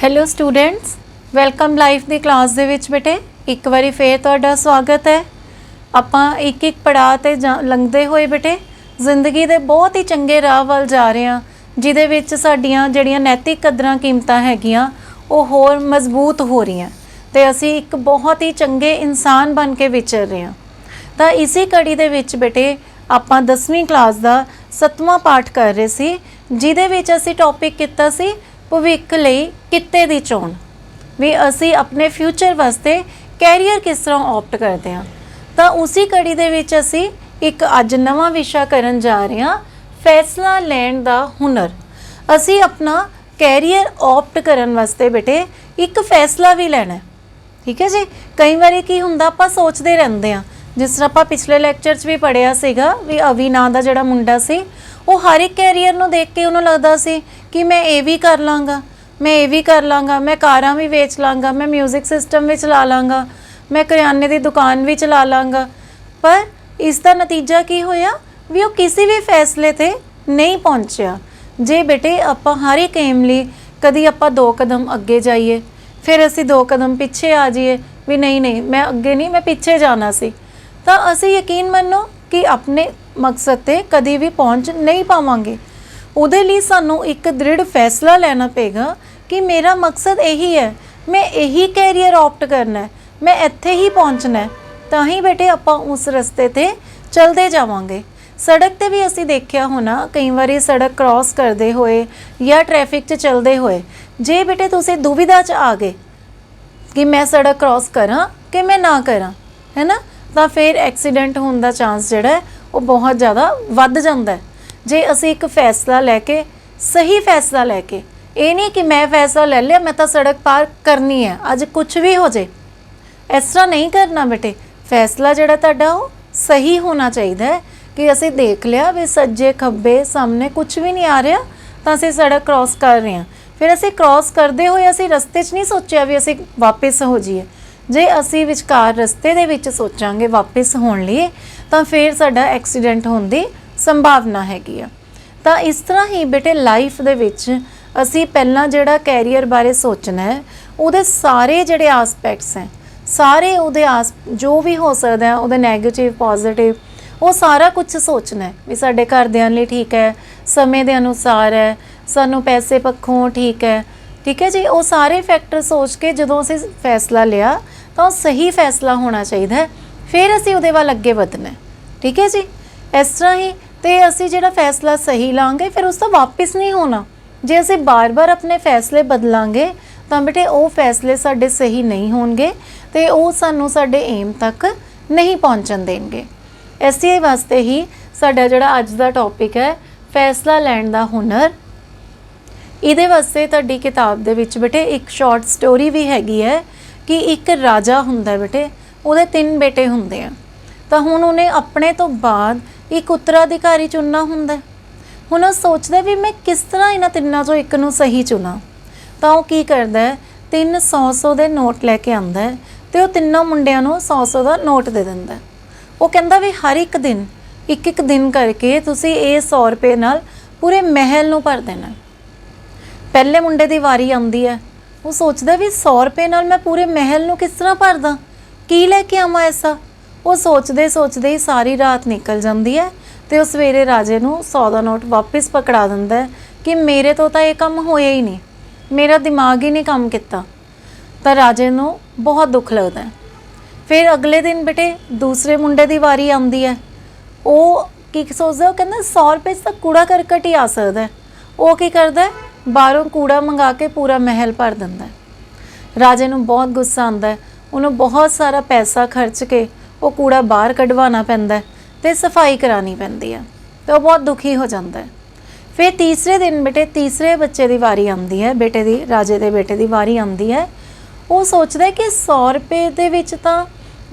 Hello students, welcome life दी class दे विच बेटे एक बारी फिर तुहाडा स्वागत है। आपां एक एक पड़ाਅ ते लंघदे होए बेटे जिंदगी दे बहुत ही चंगे राह वल जा रहे हां, जिहदे विच साडीआं जिहड़ियां नैतिक कदरां कीमतां हैगीआं वो होर मजबूत हो रही हैं ते असीं एक बहुत ही चंगे इंसान बन के विचर रहे हां। तां इसी कड़ी दे विच बेटे आपां 10वीं क्लास दा 7वां पाठ कर रहे सी, जिहदे विच असीं टॉपिक कीता सी भविख लई कित्ते दी चोण, भी असी अपने फ्यूचर वास्ते कैरियर किस तरह ऑप्ट करते हैं। तो उसी कड़ी दे विच असी एक अज नवा विशा करन जा रहे हैं, फैसला लैण दा हुनर। असी अपना कैरियर ऑप्ट करन वास्ते बेटे एक फैसला भी लैना है, ठीक है जी। कई बार की हुंदा आपां सोचते रहंदे हैं, जिस तरह आपां पिछले लैक्चर च भी पढ़िया सीगा भी अवी नां दा जिहड़ा मुंडा सी वो हर एक कैरियर नूं देख के उन्होंने लगता सी कि मैं ये भी कर लाँगा, मैं ये भी कर लाँगा, मैं कारां भी वेच लाँगा, मैं म्यूजिक सिस्टम भी चला लाँगा, मैं करियाने की दुकान भी चला लाँगा। पर इसका नतीजा की होया भी वो किसी भी फैसले ते नहीं पहुँचा। जे बेटे आपां हर एक एम लई कदी आपां 2 कदम अगे जाइए, फिर असी 2 कदम पिछे आ जाइए भी नहीं मैं अगे नहीं, मैं पिछे जाना सी, तो असी यकीन मनो कि अपने मकसद ते कदी भी पहुँच नहीं पावांगे। उहदे लई सानू एक दृढ़ फैसला लेना पेगा कि मेरा मकसद यही है, मैं यही कैरियर ऑप्ट करना है, मैं इत्थे ही पहुँचना है। तां ही बेटे आपां उस रस्ते ते चलते जावांगे। सड़क ते भी असी देखिया होना, कई बारी सड़क क्रॉस करते होए या ट्रैफिक च चलते होए जे बेटे तुसी दुविधा च आ गए कि मैं सड़क क्रॉस करा कि मैं ना करा, है ना, तो फिर एक्सीडेंट होने का चांस जिहड़ा है वो बहुत ज़्यादा वध जांदा है। जे असी एक फैसला लैके सही फैसला लैके, ये नहीं कि मैं फैसला ले लिया मैं तो सड़क पार करनी है अज कुछ भी हो जाए, इस तरह नहीं करना बेटे। फैसला जिहड़ा तुहाडा वो सही होना चाहिए कि असी देख लिया भी सज्जे खब्बे सामने कुछ भी नहीं आ रहा तो असी सड़क क्रॉस कर रहे हैं, फिर असी क्रॉस करते हुए असी रस्ते च नहीं सोचा भी असी वापस हो जाइए। जे असी विचकार रस्ते दे विच सोचांगे वापस होने लिए तो फिर साडा एक्सीडेंट होने की संभावना हैगी आ। तो इस तरह ही बेटे लाइफ दे विच असी पहला जिहड़ा कैरियर बारे सोचना है, उहदे सारे जिहड़े आसपैक्ट्स हैं, सारे उहदे जो भी हो सकदा है उहदे नैगेटिव पॉजिटिव वो सारा कुछ सोचना है भी साडे घरदियां लई ठीक है, समय के अनुसार है, सानू पैसे पक्षों ठीक है जी। वो सारे फैक्टर सोच के जदों असीं फैसला लिया तो सही फैसला होना चाहिए, फिर असीं उहदे वल अगे वधना है, ठीक है जी। इस तरह ही तो असी जिहड़ा फैसला सही लांगे फिर उसका वापस नहीं होना। जे असी बार बार अपने फैसले बदलांगे तो बेटे वो फैसले साडे सही नहीं होणगे तो वो सानू साडे एम तक नहीं पहुँचन देंगे। इसे वास्ते ही साडा जिहड़ा अज दा टॉपिक है फैसला लैण दा हुनर, इहदे वास्ते तुहाडी किताब दे विच बेटे एक शॉर्ट स्टोरी भी हैगी है कि एक राजा हुंदा बेटे, उहदे 3 बेटे हुंदे हैं, तो हुण उहने अपने तो बाद एक उत्तराधिकारी चुनना हुंदा। हुण वो सोचदा भी मैं किस तरह इन्हां तिन्नां चों एक नूं सही चुना, तो वो की करदा है 3 100 दे नोट लैके आंदा है तो तीनों मुंडियां नूं 100 का नोट दे दिंदा है। वो कहंदा भी हर एक दिन एक दिन करके तुसीं ये 100 रुपए नाल पूरे महल नूं भर देना। पहले मुंडे की वारी आती है, वो सोचता भी 100 रुपए नाल मैं पूरे महल नूं किस तरह भरदा, की लैके आवां ऐसा। वो सोचते सोचते ही सारी रात निकल जाती है तो सवेरे राजे नूं 100 का नोट वापस पकड़ा दिंदा है कि मेरे तो ये काम होया ही नहीं, मेरा दिमाग ही नहीं काम किया। तो राजे नूं बहुत दुख लगता है। फिर अगले दिन बेटे दूसरे मुंडे की वारी आती है, वो की सोचता, वो कहता 100 रुपए तक कूड़ा करकट ही आ सकता है। वो की करता है बाहरों कूड़ा मंगा के पूरा महल भर दिंदा है। राजे नूं बहुत गुस्सा आता है, उन्होंने बहुत सारा पैसा खर्च के वो कूड़ा बाहर कढ़वाना पैंदा है ते सफाई करानी पैंदी है, तो बहुत दुखी हो जाता है। फिर तीसरे दिन बेटे तीसरे बच्चे की वारी आती है, बेटे की राजे के बेटे की वारी आती है। वो सोचता है कि 100 रुपए दे विच तां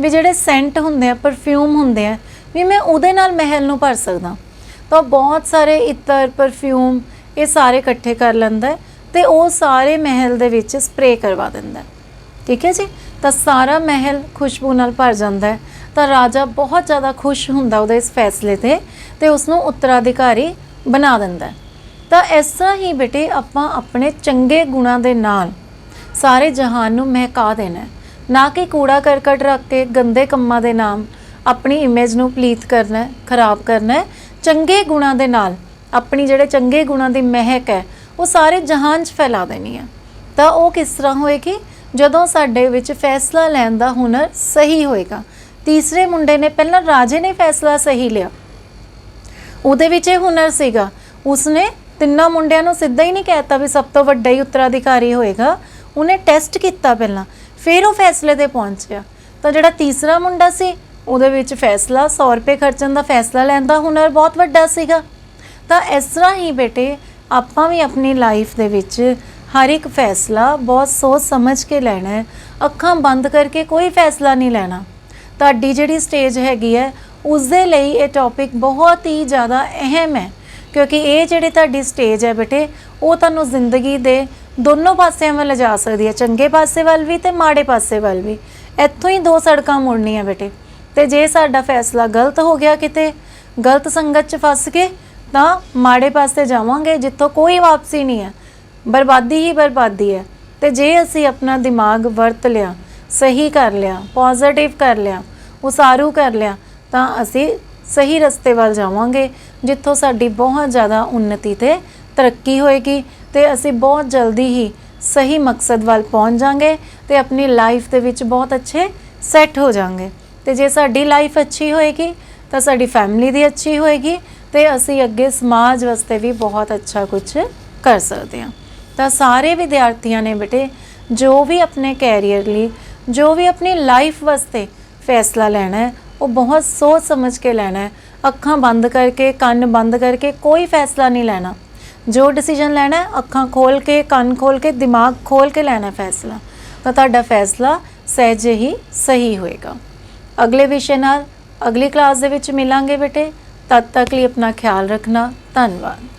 भी जिहड़े सेंट हुंदे हैं, परफ्यूम हुंदे हैं, भी मैं उहदे नाल महल नूं भर सकदा। तो बहुत सारे इत्र परफ्यूम ये सारे इकट्ठे कर लैंदा है तो वो सारे महल दे विच स्प्रे करवा दिंदा है, ठीक है जी। तो सारा महल खुशबू नाल भर जाता है। तो राजा बहुत ज़्यादा खुश हुंदा उहदे इस फैसले ते उसनूं उत्तराधिकारी बना दिंदा है। तो इस तरह ही बेटे आपां अपने चंगे गुणां दे नाल ਸਾਰੇ ਜਹਾਨ ਨੂੰ ਮਹਿਕਾ ਦੇਣਾ ਹੈ। ਨਾ ਕਿ ਕੂੜਾ ਕਰਕਟ ਰੱਖ ਕੇ ਗੰਦੇ ਕੰਮਾਂ ਦੇ ਨਾਮ ਆਪਣੀ ਇਮੇਜ ਨੂੰ ਪਲੀਤ ਕਰਨਾ ਹੈ, ਖਰਾਬ ਕਰਨਾ ਹੈ। ਚੰਗੇ ਗੁਣਾਂ ਦੇ ਨਾਲ ਆਪਣੀ ਜਿਹੜੇ ਚੰਗੇ ਗੁਣਾਂ ਦੀ ਮਹਿਕ ਹੈ ਉਹ ਸਾਰੇ ਜਹਾਨ 'ਚ ਫੈਲਾ ਦੇਣੀ ਹੈ। ਤਾਂ ਉਹ ਕਿਸ ਤਰ੍ਹਾਂ ਹੋਏਗੀ? ਜਦੋਂ ਸਾਡੇ ਵਿੱਚ ਫੈਸਲਾ ਲੈਣ ਦਾ ਹੁਨਰ ਸਹੀ ਹੋਏਗਾ। ਤੀਸਰੇ ਮੁੰਡੇ ਨੇ ਪਹਿਲਾਂ ਰਾਜੇ ਨੇ ਫੈਸਲਾ ਸਹੀ ਲਿਆ, ਉਹਦੇ ਵਿੱਚ ਇਹ ਹੁਨਰ ਸੀਗਾ। ਉਸਨੇ ਤਿੰਨਾਂ ਮੁੰਡਿਆਂ ਨੂੰ ਸਿੱਧਾ ਹੀ ਨਹੀਂ ਕਹਿਤਾ ਵੀ ਸਭ ਤੋਂ ਵੱਡਾ ਹੀ ਉੱਤਰਾਧਿਕਾਰੀ ਹੋਏਗਾ। ਉਹਨੇ ਟੈਸਟ ਕੀਤਾ ਪਹਿਲਾਂ, ਫਿਰ ਉਹ ਫੈਸਲੇ ਤੇ ਪਹੁੰਚਿਆ। ਤਾਂ ਜਿਹੜਾ ਤੀਸਰਾ ਮੁੰਡਾ ਸੀ ਉਹਦੇ ਵਿੱਚ ਫੈਸਲਾ 100 ਰੁਪਏ ਖਰਚਣ ਦਾ ਫੈਸਲਾ ਲੈਣ ਦਾ ਹੁਨਰ ਬਹੁਤ ਵੱਡਾ ਸੀਗਾ। ਤਾਂ ਇਸ ਤਰ੍ਹਾਂ ਹੀ ਬੇਟੇ ਆਪਾਂ ਵੀ ਆਪਣੀ ਲਾਈਫ ਦੇ ਵਿੱਚ ਹਰ ਇੱਕ ਫੈਸਲਾ ਬਹੁਤ ਸੋਚ ਸਮਝ ਕੇ ਲੈਣਾ ਹੈ। ਅੱਖਾਂ ਬੰਦ ਕਰਕੇ ਕੋਈ ਫੈਸਲਾ ਨਹੀਂ ਲੈਣਾ। ਤੁਹਾਡੀ ਜਿਹੜੀ ਸਟੇਜ ਹੈਗੀ ਹੈ ਉਸ ਦੇ ਲਈ ਇਹ ਟੌਪਿਕ ਬਹੁਤ ਹੀ ਜ਼ਿਆਦਾ ਅਹਿਮ ਹੈ, ਕਿਉਂਕਿ ਇਹ ਜਿਹੜੀ ਤੁਹਾਡੀ ਸਟੇਜ ਹੈ ਬੇਟੇ ਉਹ ਤੁਹਾਨੂੰ ਜ਼ਿੰਦਗੀ ਦੇ ਦੋਨੋਂ ਪਾਸਿਆਂ ਵੱਲ ਲਿਜਾ ਸਕਦੀ ਹੈ, ਚੰਗੇ ਪਾਸੇ ਵੱਲ ਵੀ ਤੇ ਮਾੜੇ ਪਾਸੇ ਵੱਲ ਵੀ। ਇੱਥੋਂ ਹੀ ਦੋ ਸੜਕਾਂ ਮੁੜਨੀਆਂ ਬੇਟੇ। ਤੇ ਜੇ ਸਾਡਾ ਫੈਸਲਾ ਗਲਤ ਹੋ ਗਿਆ, ਕਿਤੇ ਗਲਤ ਸੰਗਤ 'ਚ ਫਸ ਗਏ, ਤਾਂ ਮਾੜੇ ਪਾਸੇ ਜਾਵਾਂਗੇ ਜਿੱਥੋਂ ਕੋਈ ਵਾਪਸੀ ਨਹੀਂ ਹੈ, ਬਰਬਾਦੀ ਹੀ ਬਰਬਾਦੀ ਹੈ। ਤੇ ਜੇ ਅਸੀਂ ਆਪਣਾ ਦਿਮਾਗ ਵਰਤ ਲਿਆ, ਸਹੀ ਕਰ ਲਿਆ, ਪੋਜ਼ਿਟਿਵ ਕਰ ਲਿਆ, ਉਸਾਰੂ ਕਰ ਲਿਆ, ਤਾਂ ਅਸੀਂ ਸਹੀ ਰਸਤੇ ਵੱਲ ਜਾਵਾਂਗੇ ਜਿੱਥੋਂ ਸਾਡੀ ਬਹੁਤ ਜ਼ਿਆਦਾ ਉન્નਤੀ ਤੇ ਤਰੱਕੀ ਹੋਏਗੀ ਤੇ ਅਸੀਂ ਬਹੁਤ ਜਲਦੀ ਹੀ ਸਹੀ ਮਕਸਦ ਵੱਲ ਪਹੁੰਚ ਜਾਵਾਂਗੇ ਤੇ ਆਪਣੀ ਲਾਈਫ ਦੇ ਵਿੱਚ ਬਹੁਤ ਅੱਛੇ ਸੈੱਟ ਹੋ ਜਾਵਾਂਗੇ। ਤੇ ਜੇ ਸਾਡੀ ਲਾਈਫ ਅੱਛੀ ਹੋਏਗੀ ਤਾਂ ਸਾਡੀ ਫੈਮਿਲੀ ਦੀ ਅੱਛੀ ਹੋਏਗੀ ਤੇ ਅਸੀਂ ਅੱਗੇ ਸਮਾਜ ਵਾਸਤੇ ਵੀ ਬਹੁਤ ਅੱਛਾ ਕੁਝ ਕਰ ਸਕਦੇ ਹਾਂ। ਤਾਂ ਸਾਰੇ ਵਿਦਿਆਰਥੀਆਂ ਨੇ ਬੇਟੇ ਜੋ ਵੀ ਆਪਣੇ ਕੈਰੀਅਰ ਲਈ, ਜੋ ਵੀ ਆਪਣੀ ਲਾਈਫ ਵਾਸਤੇ ਫੈਸਲਾ ਲੈਣਾ ਹੈ ਉਹ ਬਹੁਤ ਸੋਚ ਸਮਝ ਕੇ ਲੈਣਾ ਹੈ। ਅੱਖਾਂ ਬੰਦ ਕਰਕੇ, ਕੰਨ ਬੰਦ ਕਰਕੇ ਕੋਈ ਫੈਸਲਾ ਨਹੀਂ ਲੈਣਾ। ਜੋ ਡਿਸੀਜਨ ਲੈਣਾ ਹੈ ਅੱਖਾਂ ਖੋਲ ਕੇ, ਕੰਨ ਖੋਲ ਕੇ, ਦਿਮਾਗ ਖੋਲ ਕੇ ਲੈਣਾ ਫੈਸਲਾ, ਤਾਂ ਤੁਹਾਡਾ ਫੈਸਲਾ ਸਹਿਜੇ ਹੀ ਸਹੀ ਹੋਏਗਾ। ਅਗਲੇ ਵਿਸ਼ੇ ਨਾਲ ਅਗਲੀ ਕਲਾਸ ਦੇ ਵਿੱਚ ਮਿਲਾਂਗੇ ਬੇਟੇ। ਤਦ ਤੱਕ ਲਈ ਆਪਣਾ ਖਿਆਲ ਰੱਖਣਾ। ਧੰਨਵਾਦ।